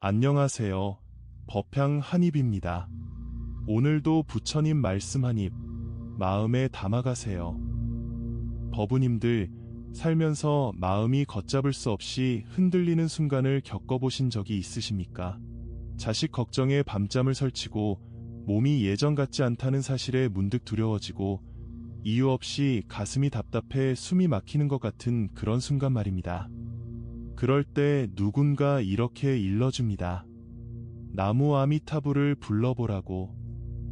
안녕하세요. 법향 한입입니다. 오늘도 부처님 말씀 한입 마음에 담아가세요. 법우님들, 살면서 마음이 걷잡을 수 없이 흔들리는 순간을 겪어보신 적이 있으십니까? 자식 걱정에 밤잠을 설치고 몸이 예전 같지 않다는 사실에 문득 두려워지고 이유 없이 가슴이 답답해 숨이 막히는 것 같은 그런 순간 말입니다. 그럴 때 누군가 이렇게 일러줍니다. 나무 아미타불을 불러보라고.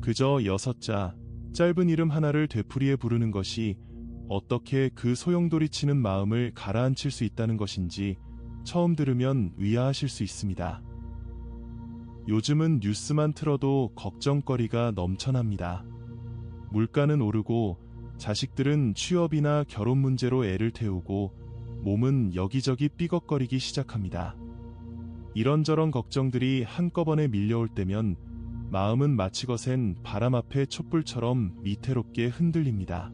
그저 6자, 짧은 이름 하나를 되풀이해 부르는 것이 어떻게 그 소용돌이치는 마음을 가라앉힐 수 있다는 것인지 처음 들으면 의아하실 수 있습니다. 요즘은 뉴스만 틀어도 걱정거리가 넘쳐납니다. 물가는 오르고 자식들은 취업이나 결혼 문제로 애를 태우고 몸은 여기저기 삐걱거리기 시작합니다. 이런저런 걱정들이 한꺼번에 밀려올 때면 마음은 마치 거센 바람 앞에 촛불처럼 위태롭게 흔들립니다.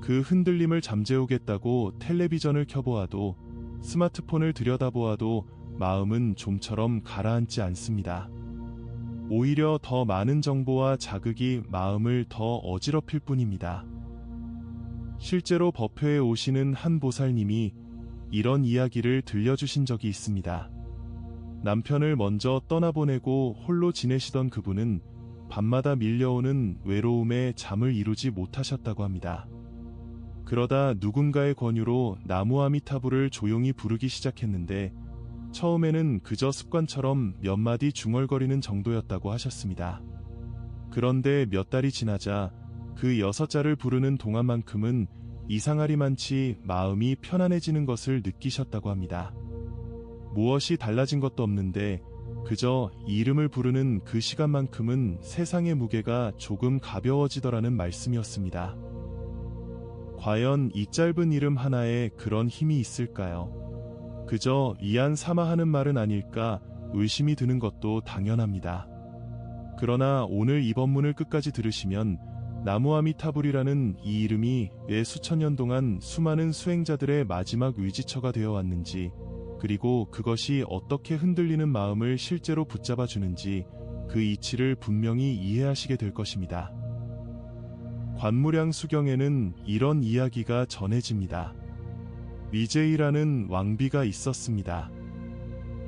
그 흔들림을 잠재우겠다고 텔레비전을 켜보아도 스마트폰을 들여다보아도 마음은 좀처럼 가라앉지 않습니다. 오히려 더 많은 정보와 자극이 마음을 더 어지럽힐 뿐입니다. 실제로 법회에 오시는 한 보살님이 이런 이야기를 들려주신 적이 있습니다. 남편을 먼저 떠나보내고 홀로 지내시던 그분은 밤마다 밀려오는 외로움에 잠을 이루지 못하셨다고 합니다. 그러다 누군가의 권유로 나무 아미타불을 조용히 부르기 시작했는데 처음에는 그저 습관처럼 몇 마디 중얼거리는 정도였다고 하셨습니다. 그런데 몇 달이 지나자 그 6자를 부르는 동안만큼은 이상하리만치 마음이 편안해지는 것을 느끼셨다고 합니다. 무엇이 달라진 것도 없는데 그저 이름을 부르는 그 시간만큼은 세상의 무게가 조금 가벼워지더라는 말씀이었습니다. 과연 이 짧은 이름 하나에 그런 힘이 있을까요? 그저 위안 삼아 하는 말은 아닐까 의심이 드는 것도 당연합니다. 그러나 오늘 이 법문을 끝까지 들으시면 나무 아미타불이라는 이 이름이 왜 수천 년 동안 수많은 수행자들의 마지막 의지처가 되어 왔는지, 그리고 그것이 어떻게 흔들리는 마음을 실제로 붙잡아 주는지 그 이치를 분명히 이해하시게 될 것입니다. 관무량 수경에는 이런 이야기가 전해집니다. 위제이라는 왕비가 있었습니다.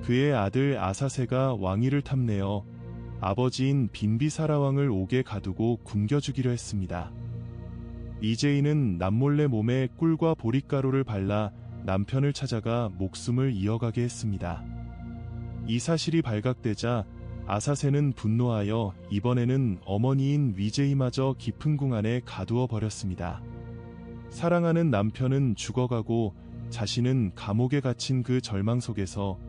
그의 아들 아사세가 왕위를 탐내어 아버지인 빈비사라왕을 옥에 가두고 굶겨주기로 했습니다. 위제이는 남몰래 몸에 꿀과 보릿가루를 발라 남편을 찾아가 목숨을 이어가게 했습니다. 이 사실이 발각되자 아사세는 분노하여 이번에는 어머니인 위제이마저 깊은 궁 안에 가두어 버렸습니다. 사랑하는 남편은 죽어가고 자신은 감옥에 갇힌 그 절망 속에서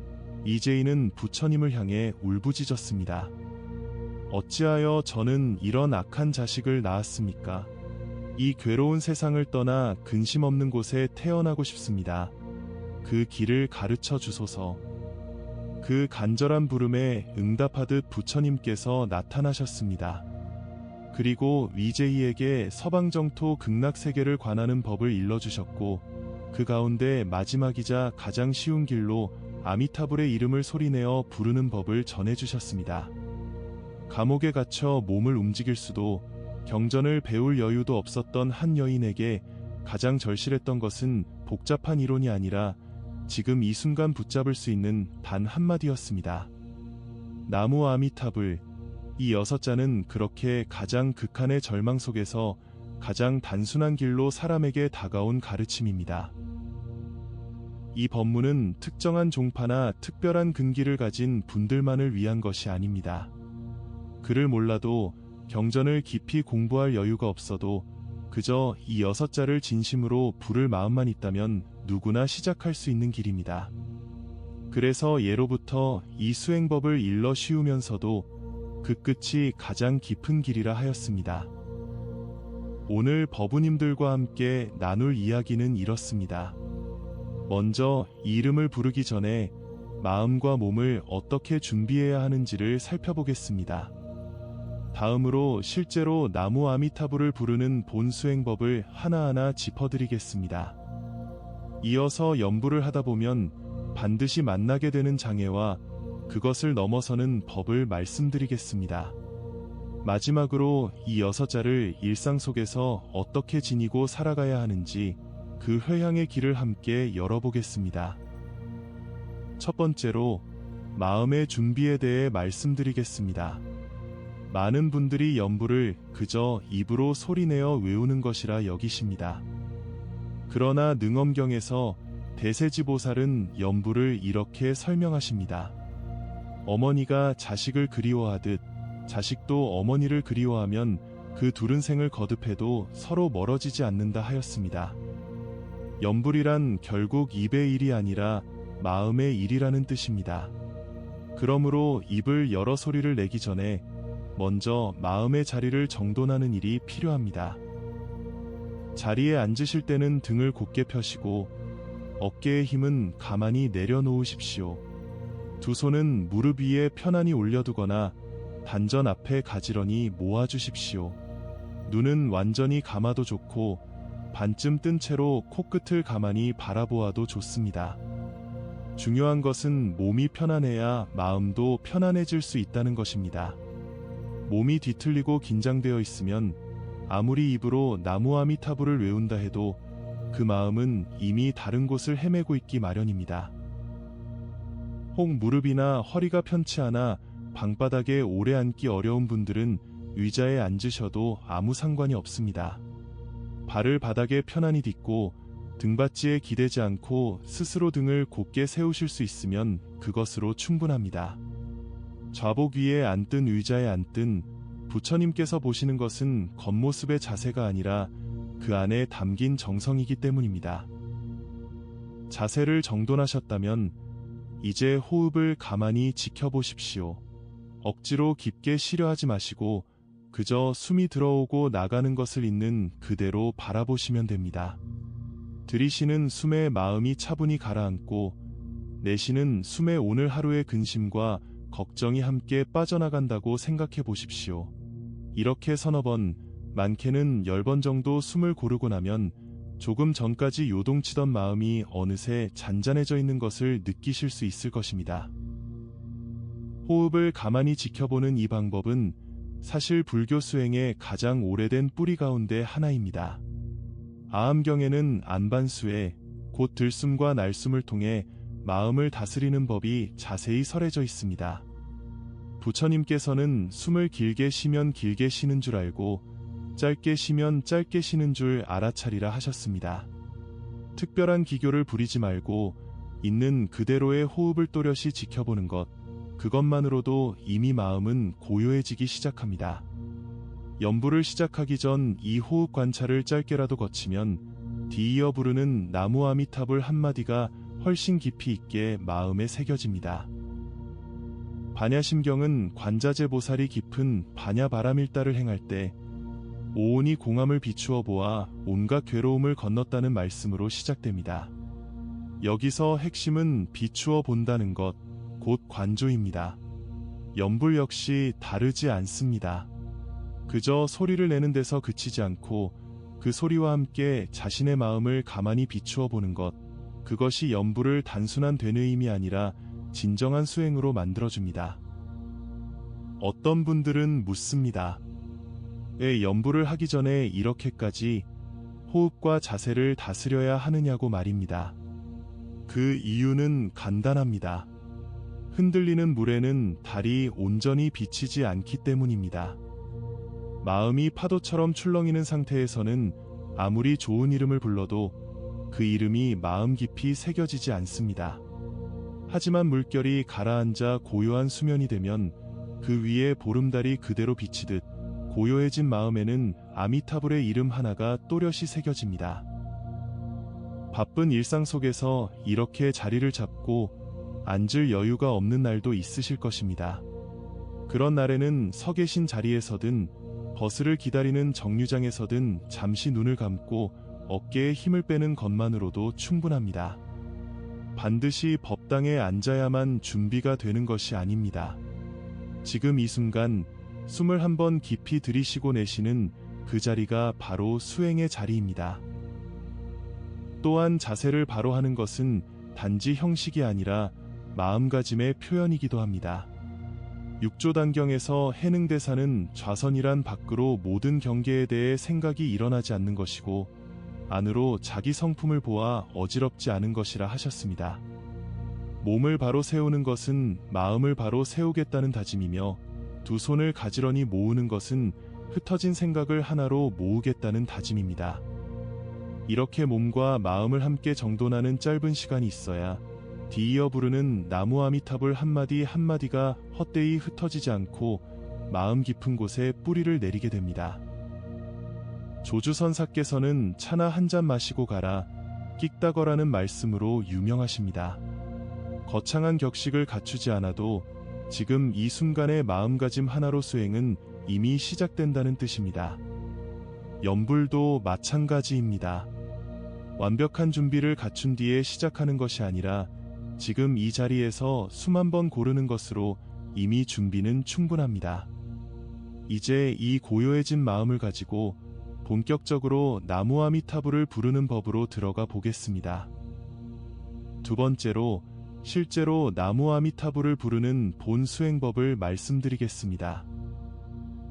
위제이는 부처님을 향해 울부짖었습니다. 어찌하여 저는 이런 악한 자식을 낳았습니까? 이 괴로운 세상을 떠나 근심 없는 곳에 태어나고 싶습니다. 그 길을 가르쳐 주소서. 그 간절한 부름에 응답하듯 부처님께서 나타나셨습니다. 그리고 위제이에게 서방정토 극락세계를 관하는 법을 일러주셨고 그 가운데 마지막이자 가장 쉬운 길로 아미타불의 이름을 소리내어 부르는 법을 전해주셨습니다. 감옥에 갇혀 몸을 움직일 수도 경전을 배울 여유도 없었던 한 여인에게 가장 절실했던 것은 복잡한 이론이 아니라 지금 이 순간 붙잡을 수 있는 단 한마디였습니다. 나무 아미타불. 이 6자는 그렇게 가장 극한의 절망 속에서 가장 단순한 길로 사람에게 다가온 가르침입니다. 이 법문은 특정한 종파나 특별한 근기를 가진 분들만을 위한 것이 아닙니다. 글을 몰라도 경전을 깊이 공부할 여유가 없어도 그저 이 6자를 진심으로 부를 마음만 있다면 누구나 시작할 수 있는 길입니다. 그래서 예로부터 이 수행법을 일러 쉬우면서도 그 끝이 가장 깊은 길이라 하였습니다. 오늘 법우님들과 함께 나눌 이야기는 이렇습니다. 먼저 이 이름을 부르기 전에 마음과 몸을 어떻게 준비해야 하는지를 살펴보겠습니다. 다음으로 실제로 나무 아미타불을 부르는 본 수행법을 하나하나 짚어드리겠습니다. 이어서 연부를 하다 보면 반드시 만나게 되는 장애와 그것을 넘어서는 법을 말씀드리겠습니다. 마지막으로 이 6자를 일상 속에서 어떻게 지니고 살아가야 하는지 그 회향의 길을 함께 열어보겠습니다. 첫 번째로 마음의 준비에 대해 말씀드리겠습니다. 많은 분들이 연불을 그저 입으로 소리내어 외우는 것이라 여기십니다. 그러나 능엄경에서 대세지보살은 연불을 이렇게 설명하십니다. 어머니가 자식을 그리워하듯 자식도 어머니를 그리워하면 그 둘은 생을 거듭해도 서로 멀어지지 않는다 하였습니다. 연불이란 결국 입의 일이 아니라 마음의 일이라는 뜻입니다. 그러므로 입을 열어 소리를 내기 전에 먼저 마음의 자리를 정돈하는 일이 필요합니다. 자리에 앉으실 때는 등을 곧게 펴시고 어깨의 힘은 가만히 내려놓으십시오. 두 손은 무릎 위에 편안히 올려두거나 단전 앞에 가지런히 모아주십시오. 눈은 완전히 감아도 좋고 반쯤 뜬 채로 코끝을 가만히 바라보아도 좋습니다. 중요한 것은 몸이 편안해야 마음도 편안해질 수 있다는 것입니다. 몸이 뒤틀리고 긴장되어 있으면 아무리 입으로 나무아미타불을 외운다 해도 그 마음은 이미 다른 곳을 헤매고 있기 마련입니다. 혹 무릎이나 허리가 편치 않아 방바닥에 오래 앉기 어려운 분들은 의자에 앉으셔도 아무 상관이 없습니다. 발을 바닥에 편안히 딛고 등받이에 기대지 않고 스스로 등을 곧게 세우실 수 있으면 그것으로 충분합니다. 좌복 위에 앉든 의자에 앉든 부처님께서 보시는 것은 겉모습의 자세가 아니라 그 안에 담긴 정성이기 때문입니다. 자세를 정돈하셨다면 이제 호흡을 가만히 지켜보십시오. 억지로 깊게 쉬려 하지 마시고 그저 숨이 들어오고 나가는 것을 있는 그대로 바라보시면 됩니다. 들이쉬는 숨에 마음이 차분히 가라앉고 내쉬는 숨에 오늘 하루의 근심과 걱정이 함께 빠져나간다고 생각해 보십시오. 이렇게 서너 번, 많게는 10번 정도 숨을 고르고 나면 조금 전까지 요동치던 마음이 어느새 잔잔해져 있는 것을 느끼실 수 있을 것입니다. 호흡을 가만히 지켜보는 이 방법은 사실 불교 수행의 가장 오래된 뿌리 가운데 하나입니다. 아함경에는 안반수에 곧 들숨과 날숨을 통해 마음을 다스리는 법이 자세히 설해져 있습니다. 부처님께서는 숨을 길게 쉬면 길게 쉬는 줄 알고 짧게 쉬면 짧게 쉬는 줄 알아차리라 하셨습니다. 특별한 기교를 부리지 말고 있는 그대로의 호흡을 또렷이 지켜보는 것, 그것만으로도 이미 마음은 고요해지기 시작합니다. 연불을 시작하기 전 이 호흡 관찰을 짧게라도 거치면 뒤이어 부르는 나무아미타불 한마디가 훨씬 깊이 있게 마음에 새겨집니다. 반야심경은 관자재 보살이 깊은 반야바라밀다를 행할 때 오온이 공함을 비추어 보아 온갖 괴로움을 건넜다는 말씀으로 시작됩니다. 여기서 핵심은 비추어 본다는 것, 곧 관조입니다. 연불 역시 다르지 않습니다. 그저 소리를 내는 데서 그치지 않고 그 소리와 함께 자신의 마음을 가만히 비추어 보는 것, 그것이 연불을 단순한 되뇌임이 아니라 진정한 수행으로 만들어줍니다. 어떤 분들은 묻습니다. 왜 연불을 하기 전에 이렇게까지 호흡과 자세를 다스려야 하느냐고 말입니다. 그 이유는 간단합니다. 흔들리는 물에는 달이 온전히 비치지 않기 때문입니다. 마음이 파도처럼 출렁이는 상태에서는 아무리 좋은 이름을 불러도 그 이름이 마음 깊이 새겨지지 않습니다. 하지만 물결이 가라앉아 고요한 수면이 되면 그 위에 보름달이 그대로 비치듯 고요해진 마음에는 아미타불의 이름 하나가 또렷이 새겨집니다. 바쁜 일상 속에서 이렇게 자리를 잡고 앉을 여유가 없는 날도 있으실 것입니다. 그런 날에는 서 계신 자리에서든 버스를 기다리는 정류장에서든 잠시 눈을 감고 어깨에 힘을 빼는 것만으로도 충분합니다. 반드시 법당에 앉아야만 준비가 되는 것이 아닙니다. 지금 이 순간 숨을 한번 깊이 들이쉬고 내쉬는 그 자리가 바로 수행의 자리입니다. 또한 자세를 바로 하는 것은 단지 형식이 아니라 마음가짐의 표현이기도 합니다. 육조단경에서 해능대사는 좌선이란 밖으로 모든 경계에 대해 생각이 일어나지 않는 것이고 안으로 자기 성품을 보아 어지럽지 않은 것이라 하셨습니다. 몸을 바로 세우는 것은 마음을 바로 세우겠다는 다짐이며 두 손을 가지런히 모으는 것은 흩어진 생각을 하나로 모으겠다는 다짐입니다. 이렇게 몸과 마음을 함께 정돈하는 짧은 시간이 있어야 뒤이어 부르는 나무 아미타불 한마디 한마디가 헛되이 흩어지지 않고 마음 깊은 곳에 뿌리를 내리게 됩니다. 조주선사께서는 차나 한 잔 마시고 가라 끽다거라는 말씀으로 유명하십니다. 거창한 격식을 갖추지 않아도 지금 이 순간의 마음가짐 하나로 수행은 이미 시작된다는 뜻입니다. 염불도 마찬가지입니다. 완벽한 준비를 갖춘 뒤에 시작하는 것이 아니라 지금 이 자리에서 수만 번 고르는 것으로 이미 준비는 충분합니다. 이제 이 고요해진 마음을 가지고 본격적으로 나무 아미타불을 부르는 법으로 들어가 보겠습니다. 두 번째로 실제로 나무 아미타불을 부르는 본 수행법을 말씀드리겠습니다.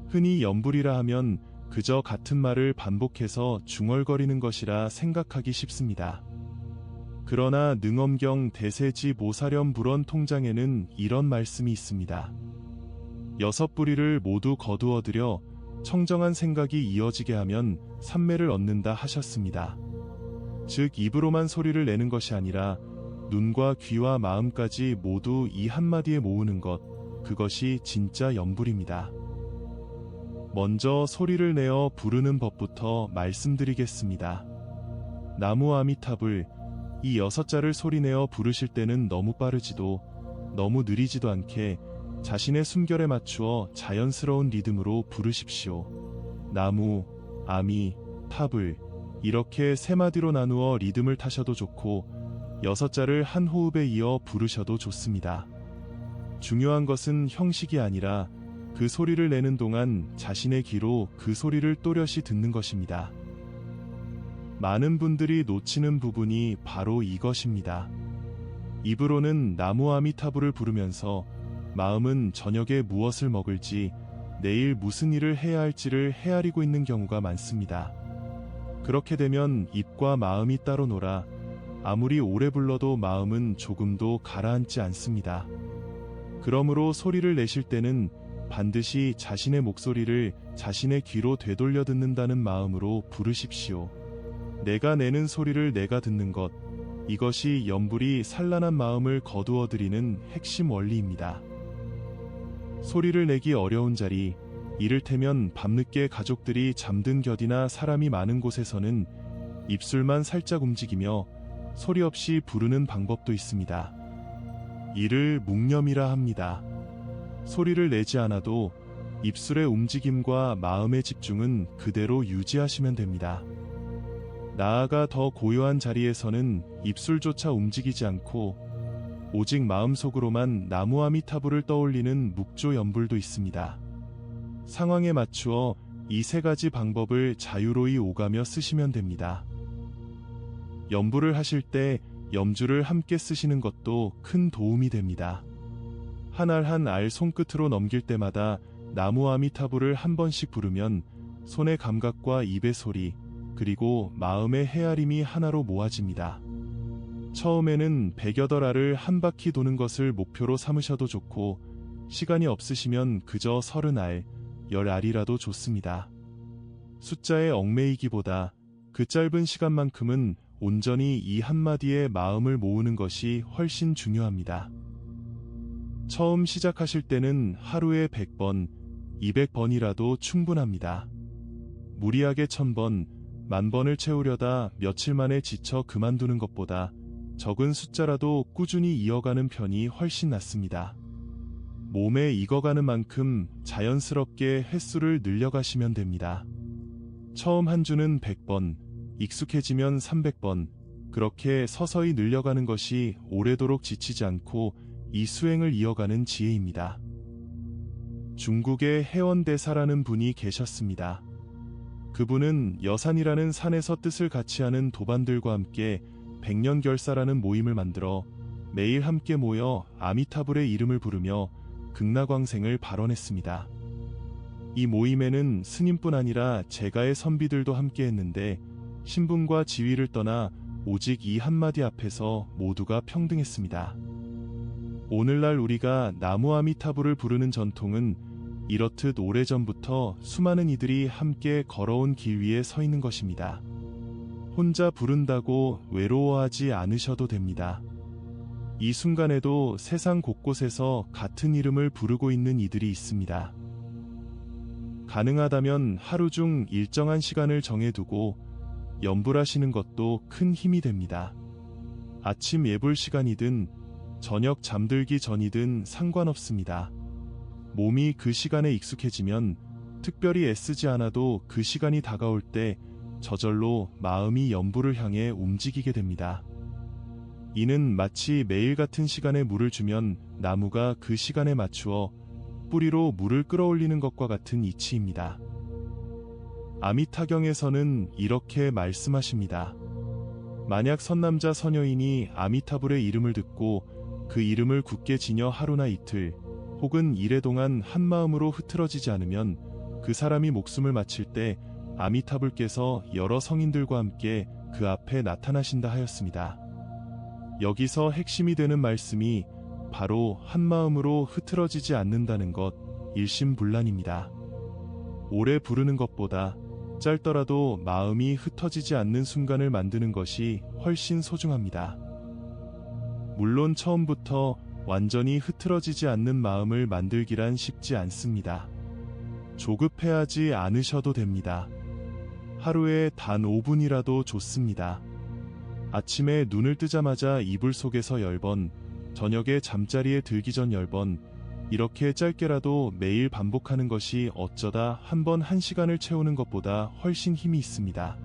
흔히 염불이라 하면 그저 같은 말을 반복해서 중얼거리는 것이라 생각하기 쉽습니다. 그러나 능엄경 대세지 모사렴 불원 통장에는 이런 말씀이 있습니다. 6부리를 모두 거두어들여 청정한 생각이 이어지게 하면 삼매를 얻는다 하셨습니다. 즉 입으로만 소리를 내는 것이 아니라 눈과 귀와 마음까지 모두 이 한마디에 모으는 것, 그것이 진짜 염불입니다. 먼저 소리를 내어 부르는 법부터 말씀드리겠습니다. 나무 아미타불, 이 6자를 소리내어 부르실 때는 너무 빠르지도 너무 느리지도 않게 자신의 숨결에 맞추어 자연스러운 리듬으로 부르십시오. 나무, 아미, 타불 이렇게 3마디로 나누어 리듬을 타셔도 좋고 6자를 한 호흡에 이어 부르셔도 좋습니다. 중요한 것은 형식이 아니라 그 소리를 내는 동안 자신의 귀로 그 소리를 또렷이 듣는 것입니다. 많은 분들이 놓치는 부분이 바로 이것입니다. 입으로는 나무 아미타불을 부르면서 마음은 저녁에 무엇을 먹을지, 내일 무슨 일을 해야 할지를 헤아리고 있는 경우가 많습니다. 그렇게 되면 입과 마음이 따로 놀아 아무리 오래 불러도 마음은 조금도 가라앉지 않습니다. 그러므로 소리를 내실 때는 반드시 자신의 목소리를 자신의 귀로 되돌려 듣는다는 마음으로 부르십시오. 내가 내는 소리를 내가 듣는 것, 이것이 염불이 산란한 마음을 거두어들이는 핵심 원리입니다. 소리를 내기 어려운 자리, 이를테면 밤늦게 가족들이 잠든 곁이나 사람이 많은 곳에서는 입술만 살짝 움직이며 소리 없이 부르는 방법도 있습니다. 이를 묵념이라 합니다. 소리를 내지 않아도 입술의 움직임과 마음의 집중은 그대로 유지하시면 됩니다. 나아가 더 고요한 자리에서는 입술조차 움직이지 않고 오직 마음속으로만 나무 아미타불을 떠올리는 묵조 염불도 있습니다. 상황에 맞추어 이 3가지 방법을 자유로이 오가며 쓰시면 됩니다. 염불을 하실 때 염주를 함께 쓰시는 것도 큰 도움이 됩니다. 한 알 한 알 손끝으로 넘길 때마다 나무 아미타불을 한 번씩 부르면 손의 감각과 입의 소리, 그리고 마음의 헤아림이 하나로 모아집니다. 처음에는 100여덟 알을 한 바퀴 도는 것을 목표로 삼으셔도 좋고 시간이 없으시면 그저 30알, 10알이라도 좋습니다. 숫자에 얽매이기보다 그 짧은 시간만큼은 온전히 이 한마디에 마음을 모으는 것이 훨씬 중요합니다. 처음 시작하실 때는 하루에 100번, 200번이라도 충분합니다. 무리하게 1000번, 10,000번을 채우려다 며칠 만에 지쳐 그만두는 것보다 적은 숫자라도 꾸준히 이어가는 편이 훨씬 낫습니다. 몸에 익어가는 만큼 자연스럽게 횟수를 늘려가시면 됩니다. 처음 한 주는 100번, 익숙해지면 300번, 그렇게 서서히 늘려가는 것이 오래도록 지치지 않고 이 수행을 이어가는 지혜입니다. 중국의 해원대사라는 분이 계셨습니다. 그분은 여산이라는 산에서 뜻을 같이 하는 도반들과 함께 백년결사라는 모임을 만들어 매일 함께 모여 아미타불의 이름을 부르며 극락왕생을 발언했습니다. 이 모임에는 스님뿐 아니라 제가의 선비들도 함께 했는데 신분과 지위를 떠나 오직 이 한마디 앞에서 모두가 평등했습니다. 오늘날 우리가 나무 아미타불을 부르는 전통은 이렇듯 오래전부터 수많은 이들이 함께 걸어온 길 위에 서 있는 것입니다. 혼자 부른다고 외로워하지 않으셔도 됩니다. 이 순간에도 세상 곳곳에서 같은 이름을 부르고 있는 이들이 있습니다. 가능하다면 하루 중 일정한 시간을 정해두고 염불하시는 것도 큰 힘이 됩니다. 아침 예불 시간이든 저녁 잠들기 전이든 상관없습니다. 몸이 그 시간에 익숙해지면 특별히 애쓰지 않아도 그 시간이 다가올 때 저절로 마음이 염불을 향해 움직이게 됩니다. 이는 마치 매일 같은 시간에 물을 주면 나무가 그 시간에 맞추어 뿌리로 물을 끌어올리는 것과 같은 이치입니다. 아미타경에서는 이렇게 말씀하십니다. 만약 선남자 선여인이 아미타불의 이름을 듣고 그 이름을 굳게 지녀 하루나 이틀 혹은 이래 동안 한마음으로 흐트러지지 않으면 그 사람이 목숨을 마칠 때 아미타불께서 여러 성인들과 함께 그 앞에 나타나신다 하였습니다. 여기서 핵심이 되는 말씀이 바로 한마음으로 흐트러지지 않는다는 것, 일심불란입니다. 오래 부르는 것보다 짧더라도 마음이 흩어지지 않는 순간을 만드는 것이 훨씬 소중합니다. 물론 처음부터 완전히 흐트러지지 않는 마음을 만들기란 쉽지 않습니다. 조급해하지 않으셔도 됩니다. 하루에 단 5분이라도 좋습니다. 아침에 눈을 뜨자마자 이불 속에서 10번, 저녁에 잠자리에 들기 전 10번, 이렇게 짧게라도 매일 반복하는 것이 어쩌다 한 번 1시간을 채우는 것보다 훨씬 힘이 있습니다.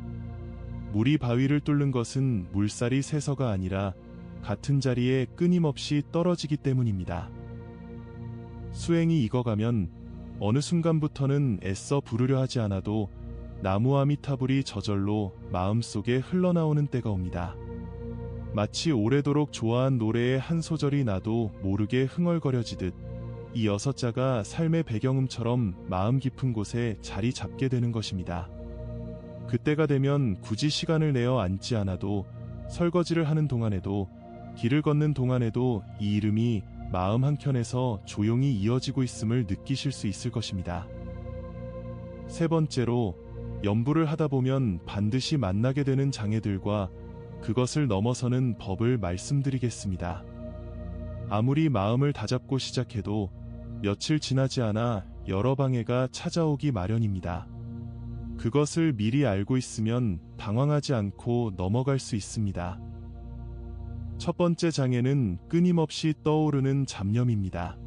물이 바위를 뚫는 것은 물살이 세서가 아니라 같은 자리에 끊임없이 떨어지기 때문입니다. 수행이 익어가면 어느 순간부터는 애써 부르려 하지 않아도 나무 아미타불이 저절로 마음속에 흘러나오는 때가 옵니다. 마치 오래도록 좋아한 노래의 한 소절이 나도 모르게 흥얼거려지듯 이 6자가 삶의 배경음처럼 마음 깊은 곳에 자리 잡게 되는 것입니다. 그때가 되면 굳이 시간을 내어 앉지 않아도 설거지를 하는 동안에도 길을 걷는 동안에도 이 이름이 마음 한켠에서 조용히 이어지고 있음을 느끼실 수 있을 것입니다. 세 번째로, 염불을 하다 보면 반드시 만나게 되는 장애들과 그것을 넘어서는 법을 말씀드리겠습니다. 아무리 마음을 다잡고 시작해도 며칠 지나지 않아 여러 방해가 찾아오기 마련입니다. 그것을 미리 알고 있으면 당황하지 않고 넘어갈 수 있습니다. 첫 번째 장애는 끊임없이 떠오르는 잡념입니다.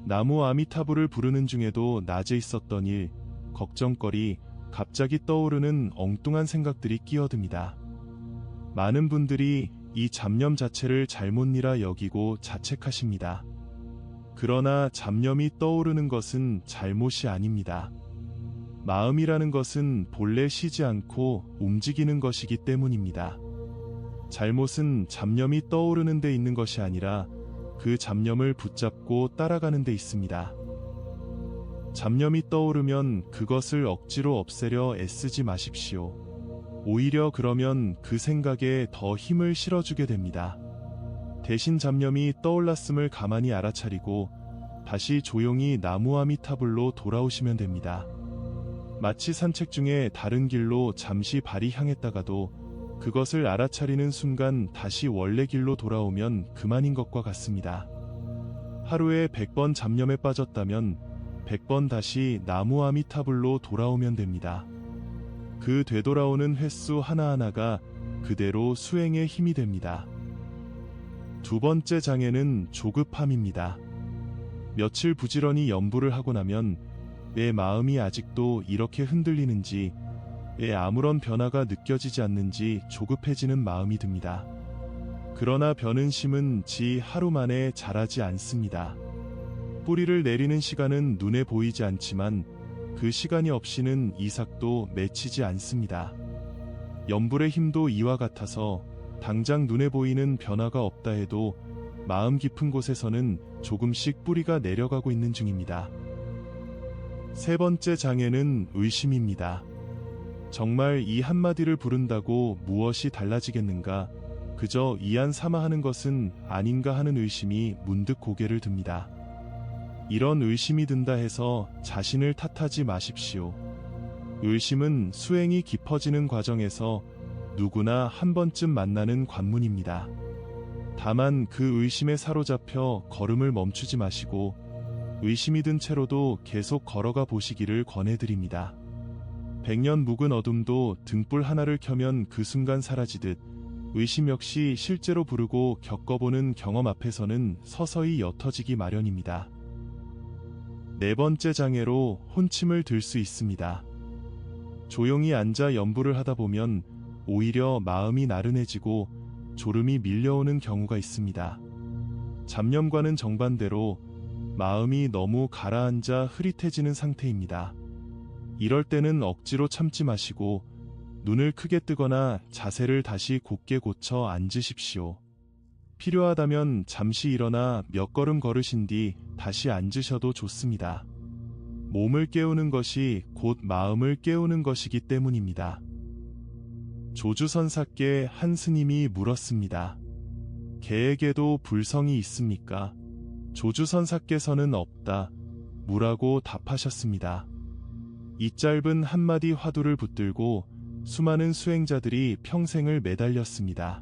나무 아미타불을 부르는 중에도 낮에 있었던 일, 걱정거리, 갑자기 떠오르는 엉뚱한 생각들이 끼어듭니다. 많은 분들이 이 잡념 자체를 잘못이라 여기고 자책하십니다. 그러나 잡념이 떠오르는 것은 잘못이 아닙니다. 마음이라는 것은 본래 쉬지 않고 움직이는 것이기 때문입니다. 잘못은 잡념이 떠오르는 데 있는 것이 아니라 그 잡념을 붙잡고 따라가는 데 있습니다. 잡념이 떠오르면 그것을 억지로 없애려 애쓰지 마십시오. 오히려 그러면 그 생각에 더 힘을 실어주게 됩니다. 대신 잡념이 떠올랐음을 가만히 알아차리고 다시 조용히 나무 아미타불로 돌아오시면 됩니다. 마치 산책 중에 다른 길로 잠시 발이 향했다가도 그것을 알아차리는 순간 다시 원래 길로 돌아오면 그만인 것과 같습니다. 하루에 100번 잡념에 빠졌다면 100번 다시 나무 아미타불로 돌아오면 됩니다. 그 되돌아오는 횟수 하나하나가 그대로 수행의 힘이 됩니다. 두 번째 장애는 조급함입니다. 며칠 부지런히 염불을 하고 나면 내 마음이 아직도 이렇게 흔들리는지, 왜 아무런 변화가 느껴지지 않는지 조급해지는 마음이 듭니다. 그러나 변은심은 지 하루 만에 자라지 않습니다. 뿌리를 내리는 시간은 눈에 보이지 않지만 그 시간이 없이는 이삭도 맺히지 않습니다. 염불의 힘도 이와 같아서 당장 눈에 보이는 변화가 없다 해도 마음 깊은 곳에서는 조금씩 뿌리가 내려가고 있는 중입니다. 세 번째 장애는 의심입니다. 정말 이 한마디를 부른다고 무엇이 달라지겠는가? 그저 이안 삼아 하는 것은 아닌가 하는 의심이 문득 고개를 듭니다. 이런 의심이 든다 해서 자신을 탓하지 마십시오. 의심은 수행이 깊어지는 과정에서 누구나 한 번쯤 만나는 관문입니다. 다만 그 의심에 사로잡혀 걸음을 멈추지 마시고 의심이 든 채로도 계속 걸어가 보시기를 권해드립니다. 백년 묵은 어둠도 등불 하나를 켜면 그 순간 사라지듯 의심 역시 실제로 부르고 겪어보는 경험 앞에서는 서서히 옅어지기 마련입니다. 네 번째 장애로 혼침을 들 수 있습니다. 조용히 앉아 연부를 하다 보면 오히려 마음이 나른해지고 졸음이 밀려오는 경우가 있습니다. 잡념과는 정반대로 마음이 너무 가라앉아 흐릿해지는 상태입니다. 이럴 때는 억지로 참지 마시고 눈을 크게 뜨거나 자세를 다시 곧게 고쳐 앉으십시오. 필요하다면 잠시 일어나 몇 걸음 걸으신 뒤 다시 앉으셔도 좋습니다. 몸을 깨우는 것이 곧 마음을 깨우는 것이기 때문입니다. 조주선사께 한 스님이 물었습니다. 개에게도 불성이 있습니까? 조주선사께서는 없다. 무라고 답하셨습니다. 이 짧은 한마디 화두를 붙들고 수많은 수행자들이 평생을 매달렸습니다.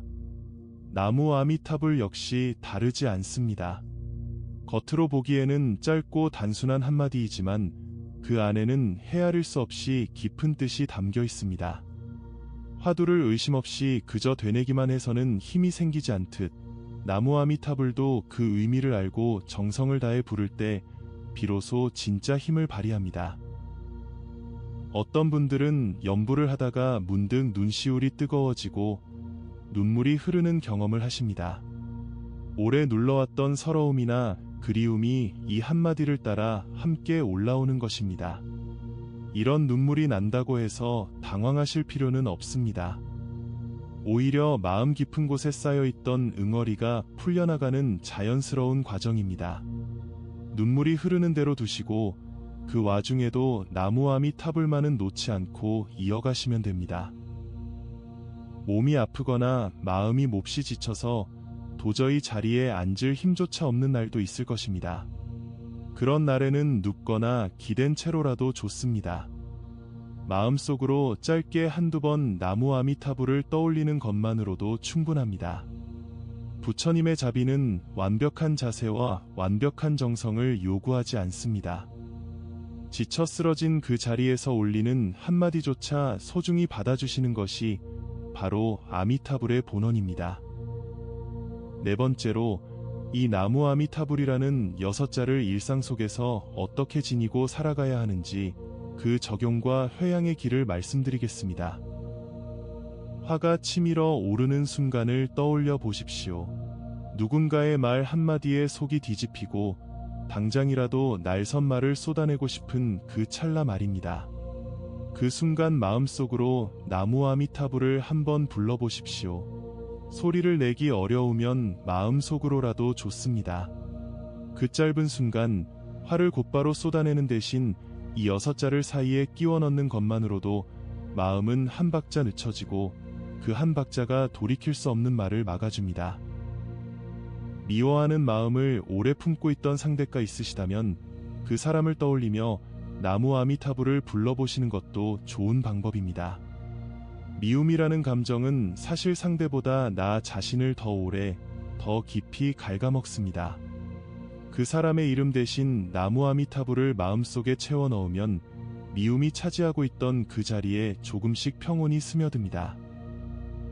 나무 아미타불 역시 다르지 않습니다. 겉으로 보기에는 짧고 단순한 한마디이지만 그 안에는 헤아릴 수 없이 깊은 뜻이 담겨 있습니다. 화두를 의심 없이 그저 되뇌기만 해서는 힘이 생기지 않듯 나무 아미타불도 그 의미를 알고 정성을 다해 부를 때 비로소 진짜 힘을 발휘합니다. 어떤 분들은 연부를 하다가 문득 눈시울이 뜨거워지고 눈물이 흐르는 경험을 하십니다. 오래 눌러왔던 서러움이나 그리움이 이 한마디를 따라 함께 올라오는 것입니다. 이런 눈물이 난다고 해서 당황하실 필요는 없습니다. 오히려 마음 깊은 곳에 쌓여있던 응어리가 풀려나가는 자연스러운 과정입니다. 눈물이 흐르는 대로 두시고 그 와중에도 나무 아미타불만은 놓지 않고 이어가시면 됩니다. 몸이 아프거나 마음이 몹시 지쳐서 도저히 자리에 앉을 힘조차 없는 날도 있을 것입니다. 그런 날에는 눕거나 기댄 채로라도 좋습니다. 마음속으로 짧게 한두 번 나무 아미타불을 떠올리는 것만으로도 충분합니다. 부처님의 자비는 완벽한 자세와 완벽한 정성을 요구하지 않습니다. 지쳐 쓰러진 그 자리에서 올리는 한마디조차 소중히 받아주시는 것이 바로 아미타불의 본원입니다. 네 번째로 이 나무 아미타불이라는 6자를 일상 속에서 어떻게 지니고 살아가야 하는지 그 적용과 회양의 길을 말씀드리겠습니다. 화가 치밀어 오르는 순간을 떠올려 보십시오. 누군가의 말 한마디에 속이 뒤집히고 당장이라도 날선말을 쏟아내고 싶은 그 찰나 말입니다. 그 순간 마음속으로 나무 아미타불을 한번 불러보십시오. 소리를 내기 어려우면 마음속으로라도 좋습니다. 그 짧은 순간 화를 곧바로 쏟아내는 대신 이 6자를 사이에 끼워 넣는 것만으로도 마음은 한 박자 늦춰지고 그 한 박자가 돌이킬 수 없는 말을 막아줍니다. 미워하는 마음을 오래 품고 있던 상대가 있으시다면 그 사람을 떠올리며 나무 아미타불을 불러보시는 것도 좋은 방법입니다. 미움이라는 감정은 사실 상대보다 나 자신을 더 오래, 더 깊이 갉아먹습니다. 그 사람의 이름 대신 나무 아미타불을 마음속에 채워 넣으면 미움이 차지하고 있던 그 자리에 조금씩 평온이 스며듭니다.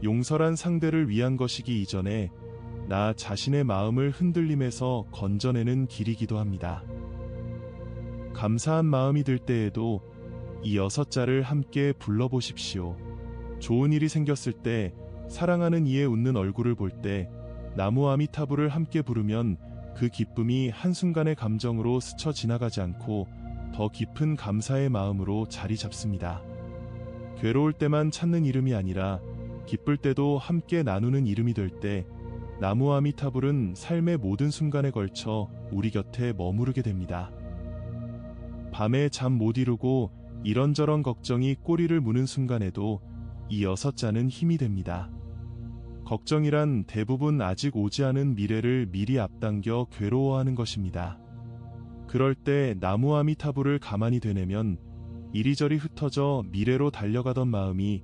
용서란 상대를 위한 것이기 이전에 나 자신의 마음을 흔들림에서 건져내는 길이기도 합니다. 감사한 마음이 들 때에도 이 6자를 함께 불러보십시오. 좋은 일이 생겼을 때, 사랑하는 이의 웃는 얼굴을 볼 때 나무 아미타불을 함께 부르면 그 기쁨이 한순간의 감정으로 스쳐 지나가지 않고 더 깊은 감사의 마음으로 자리 잡습니다. 괴로울 때만 찾는 이름이 아니라 기쁠 때도 함께 나누는 이름이 될 때 나무 아미타불은 삶의 모든 순간에 걸쳐 우리 곁에 머무르게 됩니다. 밤에 잠 못 이루고 이런저런 걱정이 꼬리를 무는 순간에도 이 6자는 힘이 됩니다. 걱정이란 대부분 아직 오지 않은 미래를 미리 앞당겨 괴로워하는 것입니다. 그럴 때 나무 아미타불을 가만히 되뇌면 이리저리 흩어져 미래로 달려가던 마음이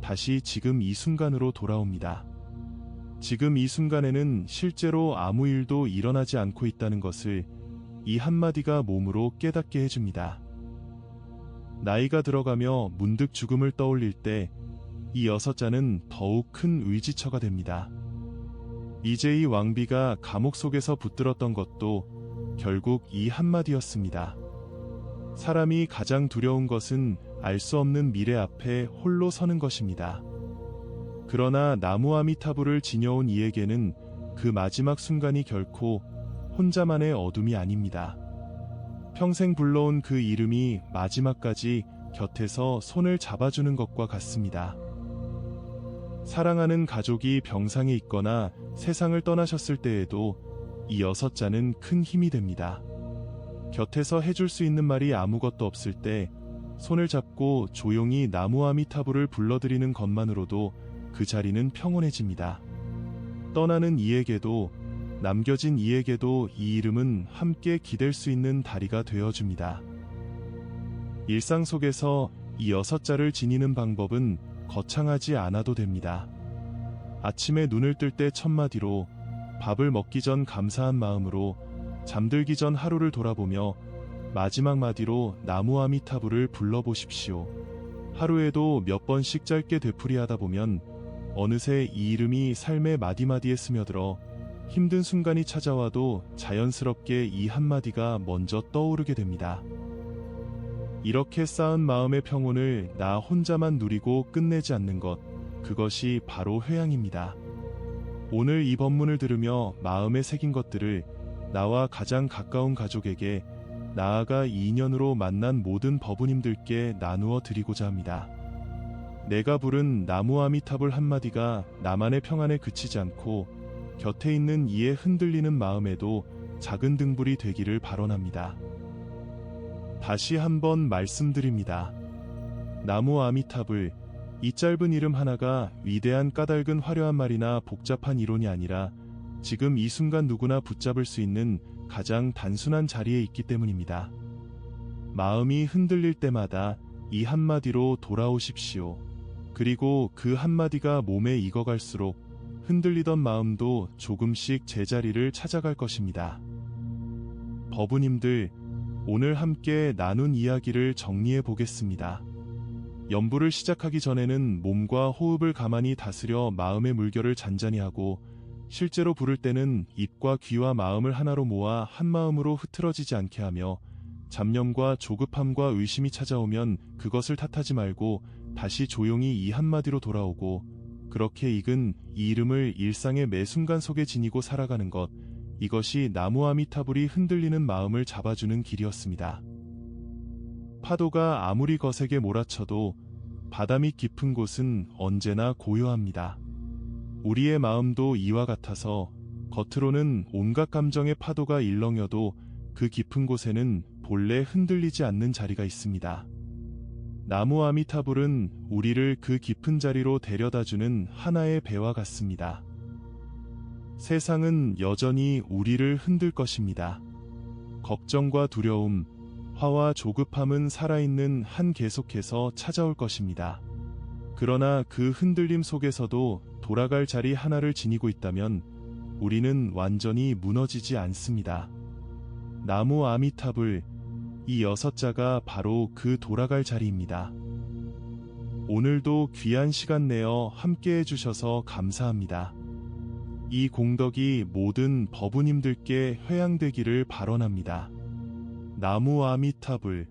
다시 지금 이 순간으로 돌아옵니다. 지금 이 순간에는 실제로 아무 일도 일어나지 않고 있다는 것을 이 한마디가 몸으로 깨닫게 해줍니다. 나이가 들어가며 문득 죽음을 떠올릴 때 이 6자는 더욱 큰 의지처가 됩니다. 이제 이 왕비가 감옥 속에서 붙들었던 것도 결국 이 한마디였습니다. 사람이 가장 두려운 것은 알 수 없는 미래 앞에 홀로 서는 것입니다. 그러나 나무 아미타불을 지녀온 이에게는 그 마지막 순간이 결코 혼자만의 어둠이 아닙니다. 평생 불러온 그 이름이 마지막까지 곁에서 손을 잡아주는 것과 같습니다. 사랑하는 가족이 병상에 있거나 세상을 떠나셨을 때에도 이 6자는 큰 힘이 됩니다. 곁에서 해줄 수 있는 말이 아무것도 없을 때 손을 잡고 조용히 나무 아미타불을 불러드리는 것만으로도 그 자리는 평온해집니다. 떠나는 이에게도 남겨진 이에게도 이 이름은 함께 기댈 수 있는 다리가 되어줍니다. 일상 속에서 이 6자를 지니는 방법은 거창하지 않아도 됩니다. 아침에 눈을 뜰 때 첫마디로 밥을 먹기 전 감사한 마음으로 잠들기 전 하루를 돌아보며 마지막 마디로 나무 아미타불을 불러보십시오. 하루에도 몇 번씩 짧게 되풀이하다 보면 어느새 이 이름이 삶의 마디마디에 스며들어 힘든 순간이 찾아와도 자연스럽게 이 한마디가 먼저 떠오르게 됩니다. 이렇게 쌓은 마음의 평온을 나 혼자만 누리고 끝내지 않는 것, 그것이 바로 회양입니다. 오늘 이 법문을 들으며 마음에 새긴 것들을 나와 가장 가까운 가족에게, 나아가 이 인연으로 만난 모든 법우님들께 나누어 드리고자 합니다. 내가 부른 나무 아미타불 한마디가 나만의 평안에 그치지 않고 곁에 있는 이의 흔들리는 마음에도 작은 등불이 되기를 발언합니다. 다시 한번 말씀드립니다. 나무 아미타불, 이 짧은 이름 하나가 위대한 까닭은 화려한 말이나 복잡한 이론이 아니라 지금 이 순간 누구나 붙잡을 수 있는 가장 단순한 자리에 있기 때문입니다. 마음이 흔들릴 때마다 이 한마디로 돌아오십시오. 그리고 그 한마디가 몸에 익어갈수록 흔들리던 마음도 조금씩 제자리를 찾아갈 것입니다. 법우님들, 오늘 함께 나눈 이야기를 정리해 보겠습니다. 연부를 시작하기 전에는 몸과 호흡을 가만히 다스려 마음의 물결을 잔잔히 하고, 실제로 부를 때는 입과 귀와 마음을 하나로 모아 한 마음으로 흐트러지지 않게 하며, 잡념과 조급함과 의심이 찾아오면 그것을 탓하지 말고 다시 조용히 이 한마디로 돌아오고, 그렇게 익은 이 이름을 일상의 매 순간 속에 지니고 살아가는 것, 이것이 나무 아미타불이 흔들리는 마음을 잡아주는 길이었습니다. 파도가 아무리 거세게 몰아쳐도 바다 밑 깊은 곳은 언제나 고요합니다. 우리의 마음도 이와 같아서 겉으로는 온갖 감정의 파도가 일렁여도 그 깊은 곳에는 본래 흔들리지 않는 자리가 있습니다. 나무 아미타불은 우리를 그 깊은 자리로 데려다주는 하나의 배와 같습니다. 세상은 여전히 우리를 흔들 것입니다. 걱정과 두려움, 화와 조급함은 살아있는 한 계속해서 찾아올 것입니다. 그러나 그 흔들림 속에서도 돌아갈 자리 하나를 지니고 있다면 우리는 완전히 무너지지 않습니다. 나무 아미타불, 이 6자가 바로 그 돌아갈 자리입니다. 오늘도 귀한 시간 내어 함께 해주셔서 감사합니다. 이 공덕이 모든 법우님들께 회양되기를 발언합니다. 나무 아미타불.